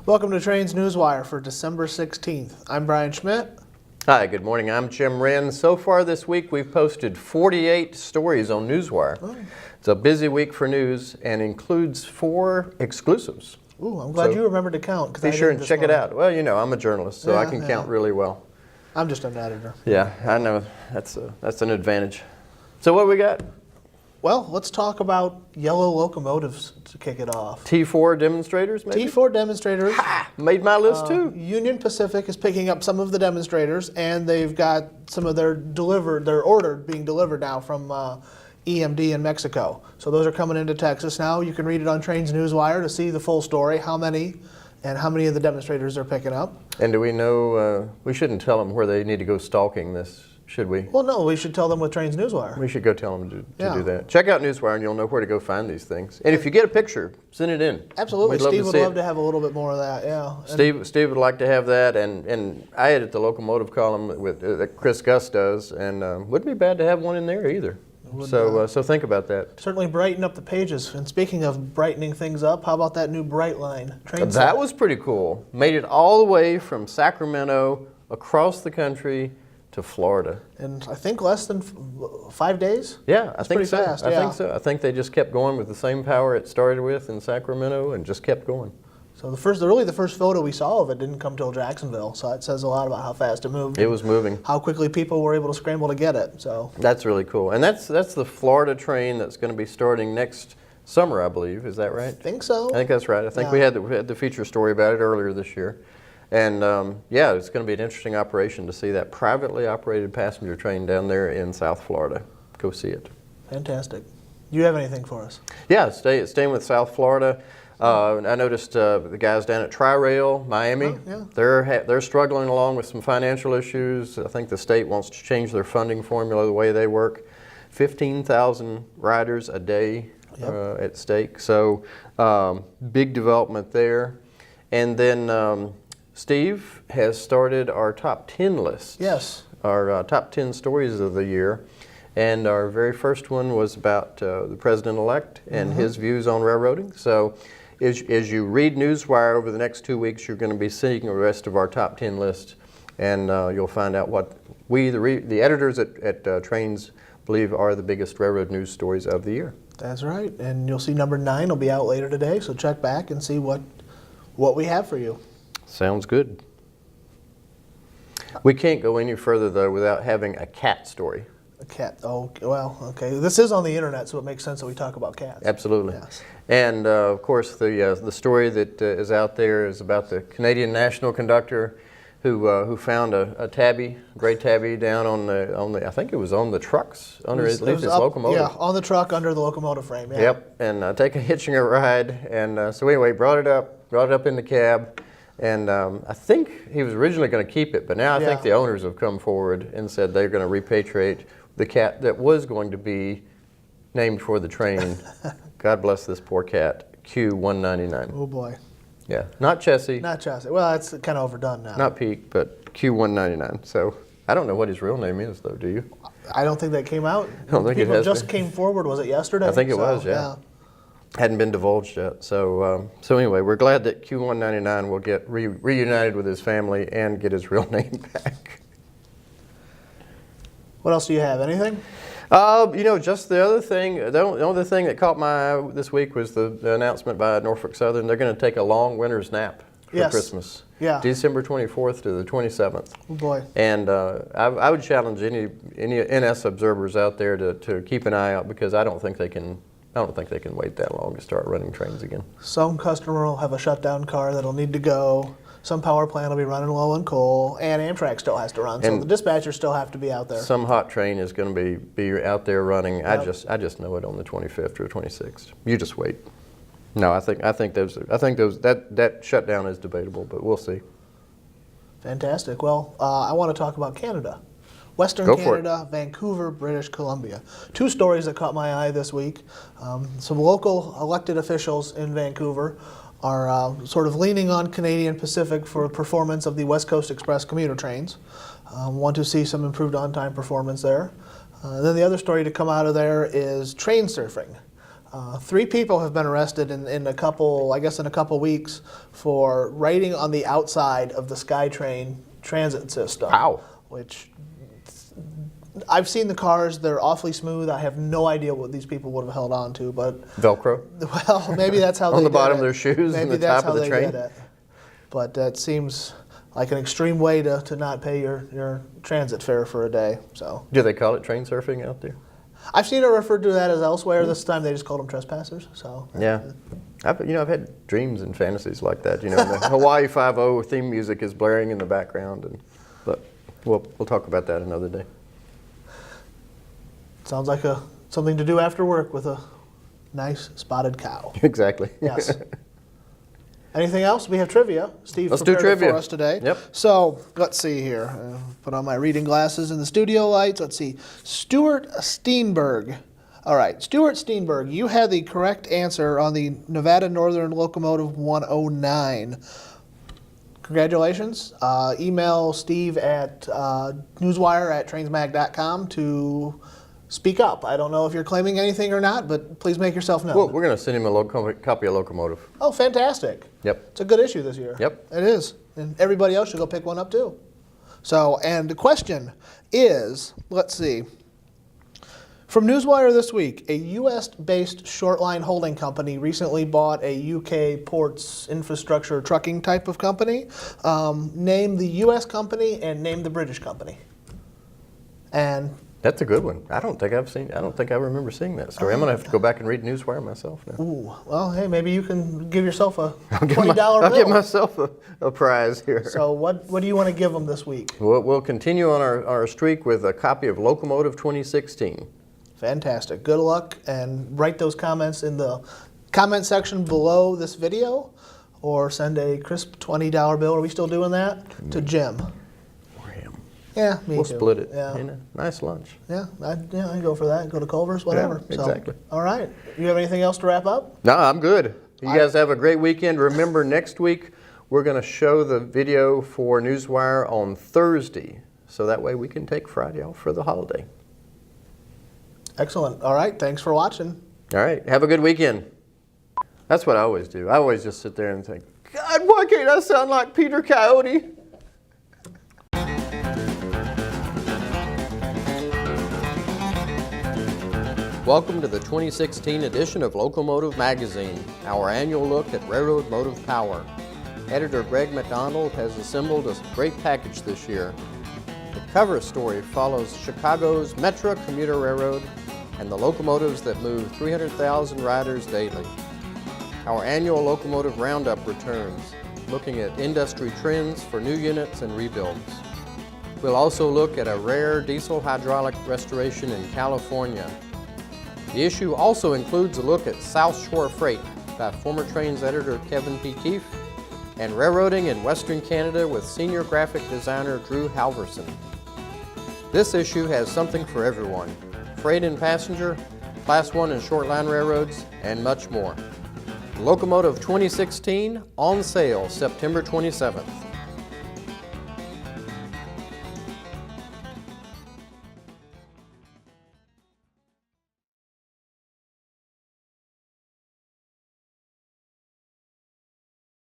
Welcome to Trains Newswire for December 16th. I'm Brian Schmidt. Hi, good morning. I'm Jim Wrinn. So far this week, we've posted 48 stories on Newswire. Oh. It's a busy week for news and includes 4 exclusives. Ooh, I'm glad you remembered to count. Be sure and check it out. Well, you know, I'm a journalist, so I can count really well. I'm just an editor. Yeah, I know. That's an advantage. So what do we got? Well, let's talk about yellow locomotives to kick it off. T4 demonstrators, maybe? T4 demonstrators. Ha! Made my list too. Union Pacific is picking up some of the demonstrators, and they've got some of their ordered being delivered now from EMD in Mexico. So those are coming into Texas now. You can read it on Trains Newswire to see the full story, how many of the demonstrators they're picking up. And do we know, we shouldn't tell them where they need to go stalking this, should we? Well, no, we should tell them with Trains Newswire. We should go tell them to do that. Check out Newswire and you'll know where to go find these things. And if you get a picture, send it in. Absolutely. Steve would love to have a little bit more of that, yeah. Steve would like to have that, and I edit the locomotive column that Chris Gus does, and wouldn't be bad to have one in there either. So think about that. Certainly brighten up the pages. And speaking of brightening things up, how about that new Brightline train set? That was pretty cool. Made it all the way from Sacramento across the country to Florida. And I think less than 5 days? Yeah, I think so. Fast, I think so. I think they just kept going with the same power it started with in Sacramento and just kept going. So the first photo we saw of it didn't come till Jacksonville, so it says a lot about how fast it moved. It was moving. How quickly people were able to scramble to get it. So that's really cool. And that's the Florida train that's going to be starting next summer, I believe. Is that right? I think so. I think that's right. I think we had the feature story about it earlier this year. And yeah, it's going to be an interesting operation to see that privately operated passenger train down there in South Florida. Go see it. Fantastic. Do you have anything for us? Yeah, staying with South Florida. I noticed the guys down at Tri-Rail, Miami, they're struggling along with some financial issues. I think the state wants to change their funding formula, the way they work. 15,000 riders a day at stake. So big development there. And then Steve has started our top 10 list. Yes. Our top 10 stories of the year. And our very first one was about the president-elect and his views on railroading. So as you read Newswire over the next 2 weeks, you're going to be seeing the rest of our top 10 list. And you'll find out what we, the editors at Trains, believe are the biggest railroad news stories of the year. That's right. And you'll see number 9 will be out later today. So check back and see what we have for you. Sounds good. We can't go any further, though, without having a cat story. A cat. Oh, well, okay. This is on the internet, so it makes sense that we talk about cats. Absolutely. Yes. And of course, the story that is out there is about the Canadian national conductor who found a tabby, gray tabby, down on the I think it was on the trucks under at least his locomotive. Yeah, on the truck under the locomotive frame. Yeah. Yep. And hitching a ride, and so anyway, brought it up in the cab. And I think he was originally going to keep it, but now I think the owners have come forward and said they're going to repatriate the cat that was going to be named for the train. God bless this poor cat, Q199. Oh boy. Yeah, not Chessie. Not Chessie. Well, that's kind of overdone now. Not Peak, but Q199. So I don't know what his real name is, though. Do you? I don't think that came out. I don't think People it has just came forward. Was it yesterday? I think it was. Yeah. Hadn't been divulged yet. So anyway, we're glad that Q199 will get reunited with his family and get his real name back. What else do you have? Anything? Just the other thing. The only thing that caught my eye this week was the announcement by Norfolk Southern. They're going to take a long winter's nap for Christmas. Yeah. December 24th to the 27th. Oh boy. And I would challenge any NS observers out there to keep an eye out, because I don't think they can wait that long to start running trains again. Some customer will have a shutdown car that'll need to go. Some power plant will be running low on coal, and Amtrak still has to run. So the dispatchers still have to be out there. Some hot train is going to be out there running. Yep. I just know it on the 25th or 26th. You just wait. No, I think that shutdown is debatable, but we'll see. Fantastic. Well, I want to talk about Canada. Western Canada, Vancouver, British Columbia. 2 stories that caught my eye this week. Some local elected officials in Vancouver are sort of leaning on Canadian Pacific for performance of the West Coast Express commuter trains. Want to see some improved on-time performance there. Then the other story to come out of there is train surfing. 3 people have been arrested in a couple weeks for writing on the outside of the SkyTrain transit system. Wow. Which I've seen the cars; they're awfully smooth. I have no idea what these people would have held on to, but Velcro well, maybe that's how on they the did bottom it. of their shoes Maybe and the that's top how of the they train. did it. But that seems like an extreme way to not pay your transit fare for a day. So Do they call it train surfing out there? I've seen it referred to that as elsewhere. This time they just called them trespassers. So Yeah. I've had dreams and fantasies like that. You know, the Hawaii Five-0 theme music is blaring in the background, but we'll talk about that another day. sounds like something to do after work with a nice spotted cow. Exactly. Yes. Anything else? We have trivia. Steve Let's do prepared it trivia for us today. Yep. So let's see here. Put on my reading glasses and the studio lights. Let's see. Stuart Steenberg. All right, Stuart Steenberg, you had the correct answer on the Nevada Northern Locomotive 109. Congratulations. Email Steve at newswire@trainsmag.com to speak up. I don't know if you're claiming anything or not, but please make yourself known. Well, we're going to send him a copy of Locomotive. Oh, fantastic. Yep. It's a good issue this year. Yep. It is. And everybody else should go pick one up too. So, and the question is, let's see. From Newswire this week, a U.S.-based short-line holding company recently bought a U.K. ports infrastructure trucking type of company. Name the U.S. company and name the British company. And That's a good one. I don't think I remember seeing that story. I'm going to have to go back and read Newswire myself now. ooh, well, hey, maybe you can give yourself a $20 bill. I'll give myself a prize here. So what do you want to give them this week? We'll continue on our streak with a copy of Locomotive 2016. Fantastic. Good luck, and write those comments in the comment section below this video, or send a crisp $20 bill. Are we still doing that? To Jim. Or him. Yeah, me We'll too. split it. Yeah, You know, nice lunch. I'd go for that. Go to Culver's, whatever. Yeah, exactly. So, all right. You have anything else to wrap up? No, I'm good. You guys have a great weekend. Remember, next week we're going to show the video for Newswire on Thursday, so that way we can take Friday off for the holiday. Excellent. All right. Thanks for watching. All right. Have a good weekend. That's what I always do. I always just sit there and think, God, why can't I sound like Peter Coyote? Welcome to the 2016 edition of Locomotive Magazine, our annual look at railroad motive power. Editor Greg McDonald has assembled a great package this year. The cover story follows Chicago's Metra commuter railroad and the locomotives that move 300,000 riders daily. Our annual Locomotive Roundup returns, looking at industry trends for new units and rebuilds. We'll also look at a rare diesel hydraulic restoration in California. The issue also includes a look at South Shore Freight by former Trains editor Kevin P. Keefe and railroading in Western Canada with senior graphic designer Drew Halverson. This issue has something for everyone: freight and passenger, Class 1 and short line railroads, and much more. Locomotive 2016 on sale September 27th.